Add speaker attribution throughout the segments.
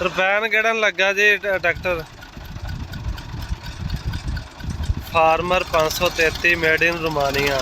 Speaker 1: ਟਰਪੈਨ ਕਿਹੜਾ ਲੱਗਾ ਜੀ tractor farmer 533 made in Romania.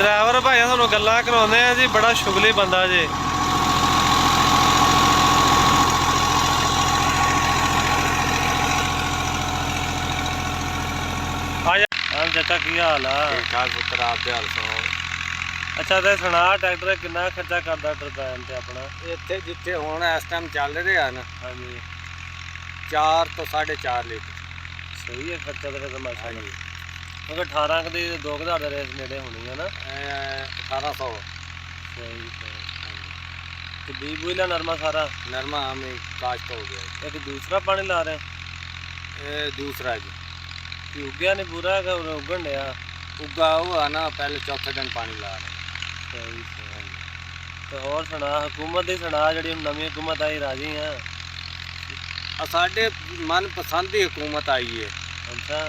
Speaker 1: Driver भाई थानू गल्लां करवाने जी, बड़ा शुगली बंदा जी। चाचा की हाल है?
Speaker 2: पुत्र आप हाल सुनाओ।
Speaker 1: अच्छा तो सुना ट्रैक्टर कितना खर्चा करता टरपैन ते अपना
Speaker 2: इत्थे जिथे हुण इस टाइम चल रहे हैं ना?
Speaker 1: हाँ जी
Speaker 2: 4 तो 4.5 लीटर।
Speaker 1: सही है खर्चा तो फिर माशा जी, क्योंकि 18 की 2000 की रेस नेड़े होनी है ना।
Speaker 2: 1800।
Speaker 1: सही तो बीज बुला नरमा सारा
Speaker 2: नरमा हमें काश्त हो गया।
Speaker 1: एक दूसरा पानी ला रहे हैं?
Speaker 2: ये दूसरा जी
Speaker 1: कि उगया नहीं पूरा है, उगन डया
Speaker 2: उगा हुआ ना, पहले चौथे दिन पानी ला रहे।
Speaker 1: सही सही। तो और सुना हुकूमत की सुना जी नवी हुकूमत आई, राजी हैं?
Speaker 2: साढ़े मन पसंद ही हुकूमत आई है।
Speaker 1: अच्छा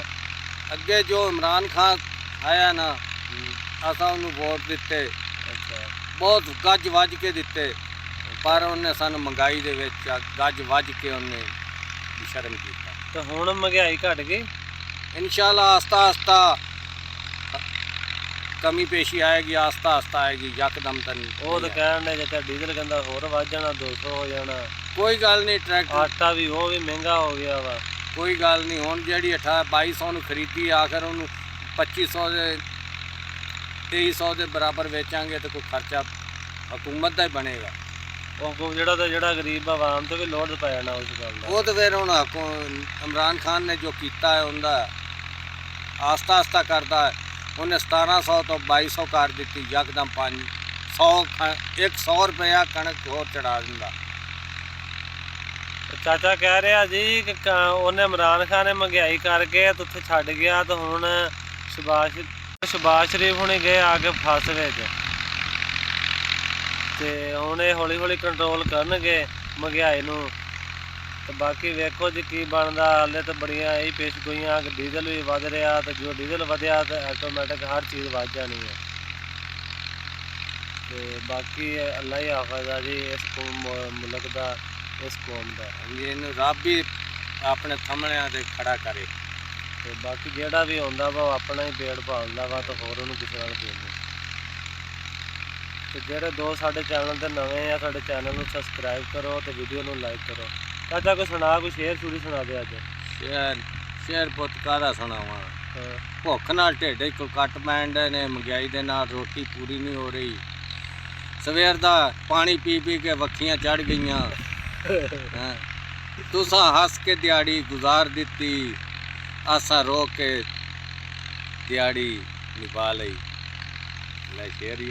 Speaker 2: अगे जो इमरान खान आया ना, असा उन्हें वोट दिते।
Speaker 1: अच्छा
Speaker 2: बहुत गज वज के दिते, पर उन्हें सानू महंगाई दे विच गज वज के उन्हें शर्म किया।
Speaker 1: तो हुण महंगाई घट गई
Speaker 2: इंशाल्लाह आस्ता आस्ता कमी पेशी आएगी, आस्ता आस्ता आएगी, यकदम तो नहीं।
Speaker 1: वो तो कहने चाचा डीजल कहता होर वध जाना, 200 हो जाना।
Speaker 2: कोई गल नहीं, ट्रैक्टर
Speaker 1: आटा भी वो भी महंगा हो गया वा।
Speaker 2: कोई गल नहीं, हुण जिहड़ी 2200 नूं खरीदी, आखिर उन्होंने 2500 दे 2300 के बराबर बेचांगे तो कोई खर्चा हुकूमत का ही बनेगा।
Speaker 1: वो जिहड़ा गरीब आवाम तो भी लोड पै जाना उस गल दा।
Speaker 2: वो तो फिर हुण इमरान खान ने जो किया है उनका आस्ता आस्ता करता है। उन्हें 1700 तो 2200 कर दी, यकदम 100 रुपया कणक होर चढ़ा दिंदा।
Speaker 1: चाचा कह रहा जी कि उन्हें इमरान खान ने महंगाई करके तो उत्थे छड्ड गया, तो हुण शबाज शरीफ हुणे गए आके फस विच, ते हुण ये हौली हौली कंट्रोल करनगे महंगाई नूं। तो बाकी वेखो जी की बनदा। हाले तो बड़ियां यही पेशगोइयां कि डीजल भी वध रहा, तो जो डीजल वधिया तो आटोमैटिक हर चीज़ वध जानी है। तो बाकी अल्लाह ही हाफिज़ है जी इस मुल्क का, इस कौम का।
Speaker 2: इन्हूं रब ही अपने थमणियां ते खड़ा करे।
Speaker 1: तो बाकी जिहड़ा भी आउंदा वा अपना ही पेट पालदा वा, तो होर उहनूं किसी नाल कोई नहीं। तो जिहड़े दो साडे चैनल ते नवे आ, साडे चैनल नूं सबसक्राइब करो, तो वीडियो नूं लाइक करो। चाचा कोई सुना, कोई शेर शूरी सुना दे अज।
Speaker 2: शेर पुत काहदा सुणावां? भुख नाल ढिड कोई कट पैण डे ने, महंगाई दे नाल रोटी पूरी नहीं हो रही। सवेर दा पानी पी पी के वक्खियां चढ़ गईयां। तुसां हस के दिहाड़ी गुजार दिती, आसा रो के दिहाड़ी निभा लई। शेर ही